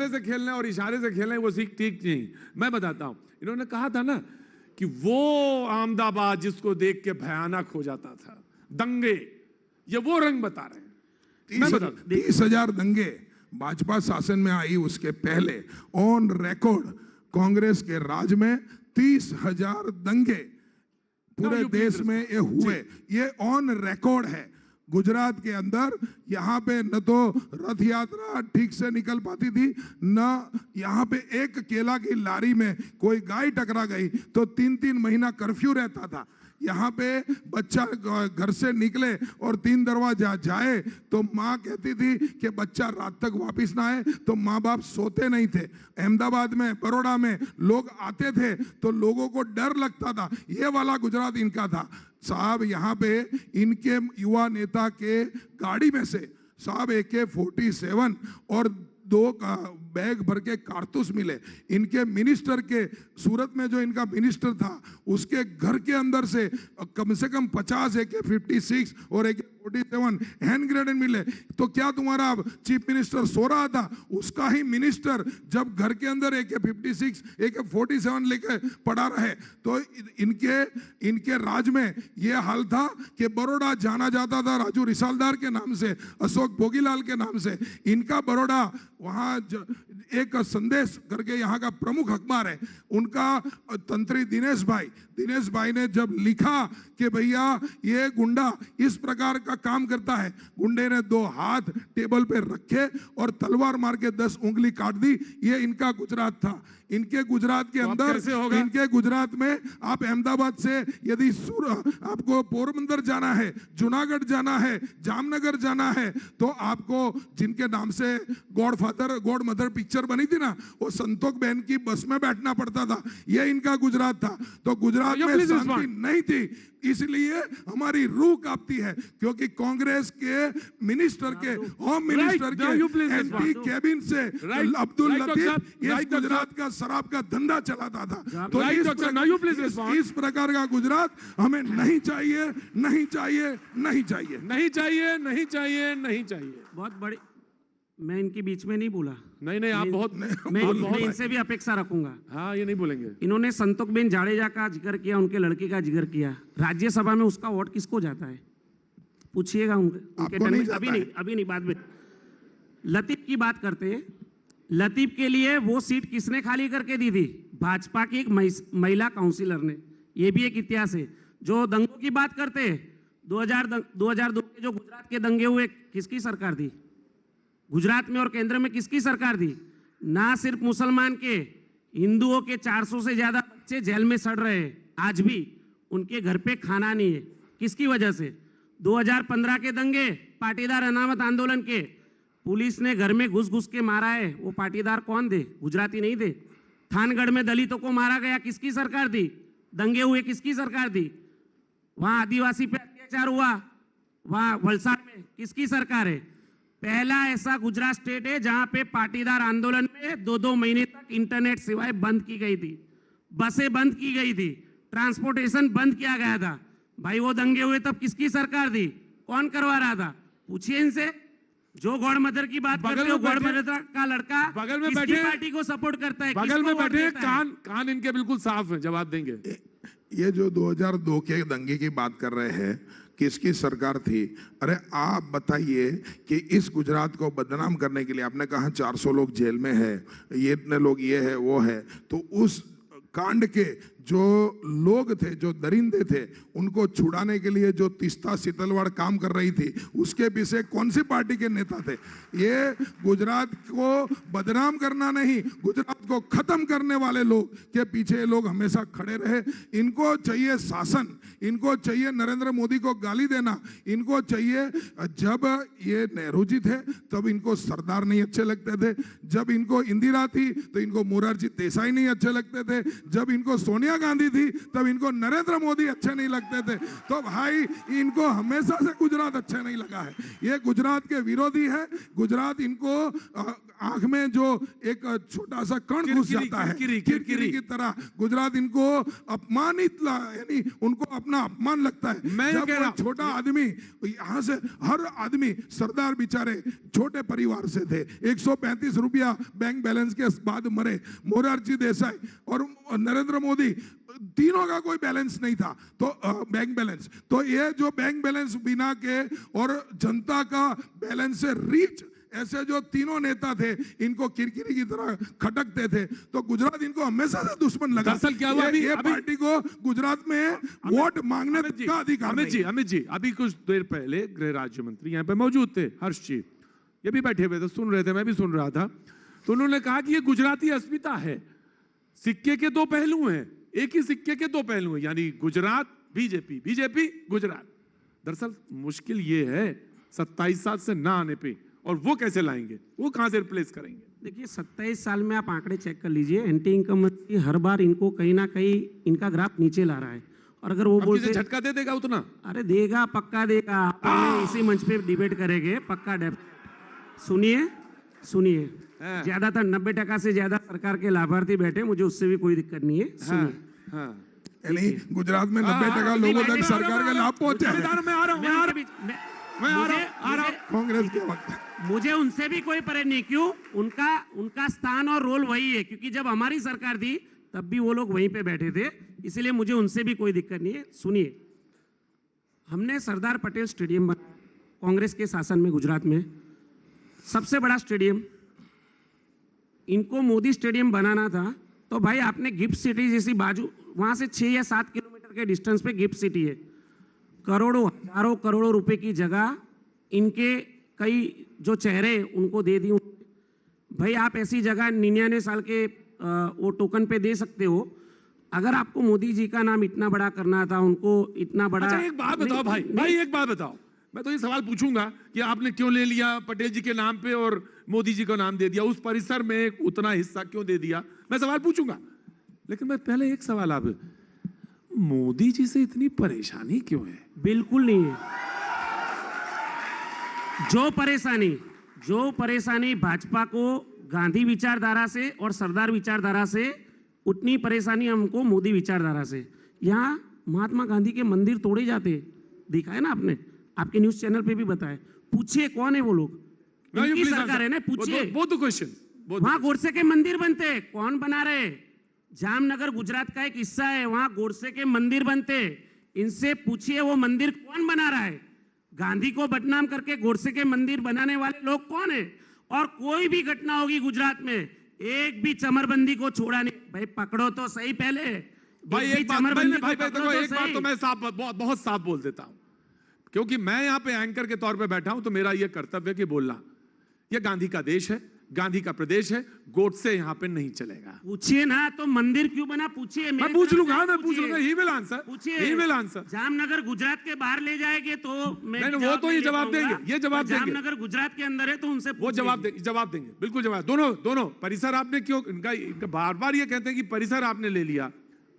से खेलना है और इशारे से खेलना है वो सीख ठीक नहीं। मैं बताता हूं, इन्होंने कहा था ना कि वो अहमदाबाद जिसको देख के भयानक हो जाता था, दंगे, ये वो रंग बता रहे हैं। 30,000 दंगे भाजपा शासन में आई उसके पहले ऑन रिकॉर्ड कांग्रेस के राज में 30,000 दंगे पूरे देश में ये हुए, ये ऑन रिकॉर्ड है। गुजरात के अंदर यहाँ पे न तो रथ यात्रा ठीक से निकल पाती थी, न यहाँ पे एक केला की लारी में कोई गाय टकरा गई तो 3-3 महीना कर्फ्यू रहता था। यहाँ पे बच्चा घर से निकले और 3 दरवाजा जाए तो माँ कहती थी कि बच्चा रात तक वापस ना आए, तो माँ बाप सोते नहीं थे। अहमदाबाद में, बड़ौदा में लोग आते थे तो लोगों को डर लगता था। ये वाला गुजरात इनका था साहब। यहाँ पे इनके युवा नेता के गाड़ी में से साहब AK-47 और 2 बैग भर के कारतूस मिले। इनके मिनिस्टर के, सूरत में जो इनका मिनिस्टर था उसके घर के अंदर से कम 50 AK-56 और AK-47 हैंड ग्रेनेड मिले। तो क्या तुम्हारा चीफ मिनिस्टर सो रहा था? उसका ही मिनिस्टर जब घर के अंदर AK-56 AK-47 लेके पड़ा रहे तो इनके राज में यह हाल था कि बड़ौदा जाना जाता था राजू रिसालदार के नाम से, अशोक भोगीलाल के नाम से। इनका बड़ौदा, वहां एक संदेश करके यहाँ का प्रमुख अखबार है, उनका तंत्री दिनेश भाई ने जब लिखा कि भैया ये गुंडा इस प्रकार का काम करता है, गुंडे ने 2 हाथ टेबल पे रखे और तलवार मार के 10 उंगली काट दी। ये इनका गुजरात था। इनके गुजरात के अंदर, इनके गुजरात में आप अहमदाबाद से यदि आपको पोरबंदर जाना है, जूनागढ़ जाना है, जामनगर जाना है, तो आपको जिनके नाम से गॉड मदर पिक्चर बनी थी ना, वो संतोष बहन की बस में बैठना पड़ता था। ये इनका गुजरात था। तो गुजरात में शांति नहीं थी, इसलिए हमारी रूह कांपती है, क्योंकि कांग्रेस के मिनिस्टर के, होम मिनिस्टर के एंटी कैबिन से अब्दुल लतीफ इस गुजरात का शराब का धंधा चलाता था। तो इस प्रकार का गुजरात हमें नहीं चाहिए, नहीं चाहिए, नहीं चाहिए, नहीं चाहिए, नहीं चाहिए, नहीं चाहिए। बहुत बड़ी, मैं इनके बीच में नहीं बोला। नहीं, आप बहुत, मैं इनसे भी अपेक्षा रखूंगा। हाँ, ये नहीं बोलेंगे। इन्होंने संतोषबेन जाडेजा का जिक्र किया, उनके लड़के का जिक्र किया। राज्यसभा में उसका वोट किसको जाता है? पूछिएगा उनके अभी नहीं, बाद में। लतीफ की बात करते हैं। लतीफ के लिए वो सीट किसने खाली करके दी थी? भाजपा की एक महिला काउंसिलर ने। ये भी एक इतिहास है। जो दंगों की बात करते हैं, 2002 के जो गुजरात के दंगे हुए, किसकी सरकार थी? गुजरात में और केंद्र में किसकी सरकार थी? ना सिर्फ मुसलमान के, हिंदुओं के 400 से ज्यादा बच्चे जेल में सड़ रहे हैं। आज भी उनके घर पे खाना नहीं है। किसकी वजह से? 2015 के दंगे, पाटीदार अनामत आंदोलन के, पुलिस ने घर में घुस घुस के मारा है। वो पाटीदार कौन थे? गुजराती नहीं थे। थानगढ़ में दलितों को मारा गया, किसकी सरकार थी? दंगे हुए, किसकी सरकार थी? वहां आदिवासी पे अत्याचार हुआ, वहां वलसाड़ में किसकी सरकार है? पहला ऐसा गुजरात स्टेट है जहां पे पाटीदार आंदोलन में 2-2 महीने तक इंटरनेट सेवाएं बंद की गई थी, बसें बंद की गई थी, ट्रांसपोर्टेशन बंद किया गया था। भाई वो दंगे हुए तब किसकी सरकार थी? कौन करवा रहा था? पूछिए इनसे। जो गॉड मदर की बात करते हो, गॉड मदर का लड़का बगल में बैठे पार्टी को सपोर्ट करता है? बगल में बैठे, कान इनके बिल्कुल साफ है, जवाब देंगे। ये जो 2002 के दंगे की बात कर रहे हैं, किसकी सरकार थी? अरे आप बताइए कि इस गुजरात को बदनाम करने के लिए, आपने कहा 400 लोग जेल में है, ये इतने लोग ये है वो है, तो उस कांड के जो लोग थे, जो दरिंदे थे, उनको छुड़ाने के लिए जो तीस्ता सीतलवाड़ काम कर रही थी, उसके पीछे कौन सी पार्टी के नेता थे? ये गुजरात को बदनाम करना नहीं, गुजरात को खत्म करने वाले लोग के पीछे लोग हमेशा खड़े रहे। इनको चाहिए शासन, इनको चाहिए नरेंद्र मोदी को गाली देना, इनको चाहिए, जब ये नेहरू जी थे तब इनको सरदार नहीं अच्छे लगते थे, जब इनको इंदिरा थी तो इनको मोरारजी देसाई नहीं अच्छे लगते थे, जब इनको सोनिया गांधी थी तब इनको नरेंद्र मोदी अच्छे नहीं लगते थे। तो भाई इनको हमेशा से गुजरात अच्छा नहीं लगा है, ये गुजरात के विरोधी है। गुजरात इनको आंख में जो एक छोटा सा कण घुस जाता है किरकिरी की तरह, गुजरात इनको अपमानित यानी उनको अपना अपमान लगता है। मैं जब कह रहा हूं, छोटा आदमी यहाँ से, हर आदमी सरदार बेचारे छोटे परिवार से थे, 135 रुपया बैंक बैलेंस के बाद मरे। मोरारजी देसाई और नरेंद्र मोदी तीनों का कोई बैलेंस नहीं था, तो बैंक बैलेंस, तो ये जो बैंक बैलेंस बिना के और जनता का बैलेंस से रीच, ऐसे जो तीनों नेता थे इनको किरकिरी की तरह खटकते थे, तो गुजरात इनको हमेशा से दुश्मन लगा। दरअसल क्या हुआ, ये पार्टी को गुजरात में वोट मांगने का अधिकार नहीं। अमित जी अभी कुछ देर पहले गृह राज्य मंत्री यहाँ पे मौजूद थे, हर्ष जी, ये भी बैठे हुए थे, सुन रहे थे, मैं भी सुन रहा था। तो उन्होंने कहा कि ये गुजराती अस्मिता है, सिक्के के दो पहलू हैं, एक ही सिक्के के दो पहलू हैं, यानी गुजरात बीजेपी, बीजेपी गुजरात। दरअसल मुश्किल ये है 27 साल से ना आने पे, और वो कैसे लाएंगे, वो कहां से रिप्लेस करेंगे? देखिए 27 साल में आप आंकड़े चेक कर लीजिए, एंटी इनकम्बेंसी हर बार इनको कहीं ना कहीं इनका ग्राफ नीचे ला रहा है। और अगर वो बोलते झटका दे देगा उतना, अरे देगा, पक्का देगा, इसी मंच पे डिबेट करेंगे पक्का। सुनिए सुनिए, ज्यादातर 90% से ज्यादा सरकार के लाभार्थी बैठे, मुझे उससे भी कोई दिक्कत नहीं है। सुनिए, यानी गुजरात में 90% लोगों तक सरकार का लाभ पहुंचा है। मैं आ रहा हूं कांग्रेस के वक्त मुझे उनसे भी कोई परहेज नहीं, क्यों? उनका स्थान और रोल वही है, क्योंकि जब हमारी सरकार थी तब भी वो लोग वहीं पे बैठे थे, इसलिए मुझे उनसे भी कोई दिक्कत नहीं है। सुनिए, हमने सरदार पटेल स्टेडियम बनाया कांग्रेस के शासन में, गुजरात में सबसे बड़ा स्टेडियम। इनको मोदी स्टेडियम बनाना था, तो भाई आपने गिफ्ट सिटी जैसी बाजू, वहां से 6 या 7 किलोमीटर के डिस्टेंस पे गिफ्ट सिटी है, करोड़ों हजारों करोड़ों रुपए की जगह इनके कई जो चेहरे उनको दे दी। भाई आप ऐसी जगह 99 साल के वो टोकन पे दे सकते हो। अगर आपको मोदी जी का नाम इतना बड़ा करना था, उनको इतना बड़ा। अच्छा एक बात बताओ भाई एक बात बताओ, मैं तो ये सवाल पूछूंगा कि आपने क्यों ले लिया पटेल जी के नाम पे और मोदी जी को नाम दे दिया, उस परिसर में उतना हिस्सा क्यों दे दिया, मैं सवाल पूछूंगा। लेकिन मैं पहले एक सवाल, आप मोदी जी से इतनी परेशानी क्यों है? बिल्कुल नहीं है। जो परेशानी भाजपा को गांधी विचारधारा से और सरदार विचारधारा से, उतनी परेशानी हमको मोदी विचारधारा से। यहाँ महात्मा गांधी के मंदिर तोड़े जाते, देखा है ना आपने, आपके न्यूज चैनल पे भी बताया। पूछिए कौन है वो लोग, इनकी सरकार है ना, पूछिए। वहां गोडसे के मंदिर बनते, कौन बना रहे? जामनगर गुजरात का एक हिस्सा है, वहां गोडसे के मंदिर बनते। इनसे पूछिए वो मंदिर कौन बना रहा है? गांधी को बदनाम करके गोडसे के मंदिर बनाने वाले लोग कौन है? और कोई भी घटना होगी गुजरात में, एक भी चमरबंदी को छोड़ा नहीं। भाई पकड़ो तो सही पहले भाई, एक बात तो मैं बहुत साफ बोल देता हूं, क्योंकि मैं यहाँ पे एंकर के तौर पे बैठा हूं, तो मेरा ये कर्तव्य कि बोलना, ये गांधी का देश है, गांधी का प्रदेश है, गोडसे यहाँ पे नहीं चलेगा। पूछिए ना, तो मंदिर क्यों बना? पूछिए, मैं पूछ लूंगा, ही विल आंसर, पूछिए, जामनगर गुजरात के बाहर ले जाएंगे तो वो तो ये जवाब देंगे, ये जवाब देंगे। जामनगर गुजरात के अंदर है तो उनसे वो जवाब देंगे, बिल्कुल जवाब। दोनों परिसर आपने क्यों, इनका बार बार ये कहते हैं कि परिसर आपने ले लिया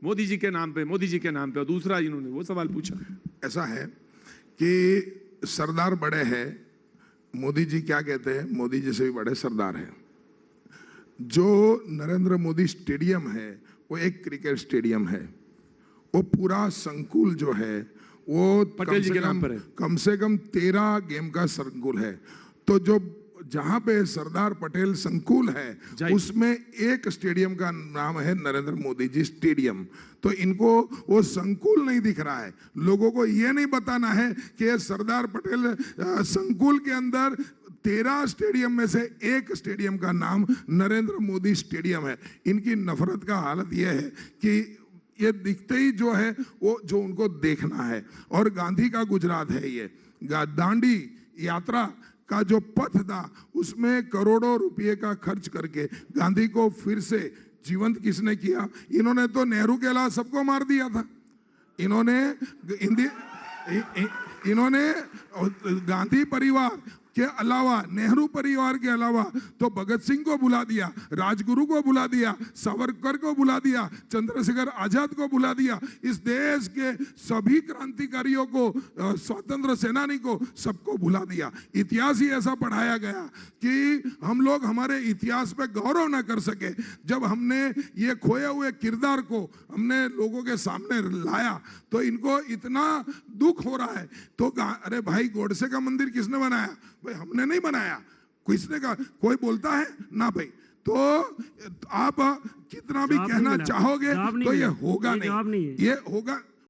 मोदी जी के नाम पे, मोदी जी के नाम पे, और दूसरा इन्होंने वो सवाल पूछा। ऐसा है कि सरदार बड़े हैं, मोदी जी क्या कहते हैं, मोदी जी से भी बड़े सरदार हैं। जो नरेंद्र मोदी स्टेडियम है वो एक क्रिकेट स्टेडियम है, वो पूरा संकुल जो है वो पटेल जी के नाम पर है, कम से कम 13 गेम का संकुल है। तो जो जहां पे सरदार पटेल संकुल है उसमें एक स्टेडियम का नाम है नरेंद्र मोदी जी स्टेडियम। तो इनको वो संकुल नहीं दिख रहा है, लोगों को ये नहीं बताना है कि सरदार पटेल संकुल के अंदर 13 स्टेडियम में से एक स्टेडियम का नाम नरेंद्र मोदी स्टेडियम है। इनकी नफरत का हालत यह है कि ये दिखते ही जो है वो जो उनको देखना है। और गांधी का गुजरात है ये, दांडी यात्रा का जो पथ था उसमें करोड़ों रुपए का खर्च करके गांधी को फिर से जीवंत किसने किया? इन्होंने तो नेहरू के अलावा सबको मार दिया था। इन्होंने गांधी परिवार के अलावा, नेहरू परिवार के अलावा तो भगत सिंह को बुला दिया, राजगुरु को बुला दिया, सावरकर को बुला दिया, चंद्रशेखर आजाद को बुला दिया। इस देश के सभी क्रांतिकारियों को, स्वतंत्र सेनानी को, सबको बुला दिया। इतिहास ही ऐसा पढ़ाया गया कि हम लोग हमारे इतिहास पे गौरव ना कर सके। जब हमने ये खोए हुए किरदार को हमने लोगों के सामने लाया तो इनको इतना दुख हो रहा है। तो अरे भाई, गोडसे का मंदिर किसने बनाया? भाई हमने नहीं बनाया, किसने कहा? कोई बोलता है ना भाई। तो आप कितना भी कहना चाहोगे तो ये होगा नहीं, ये होगा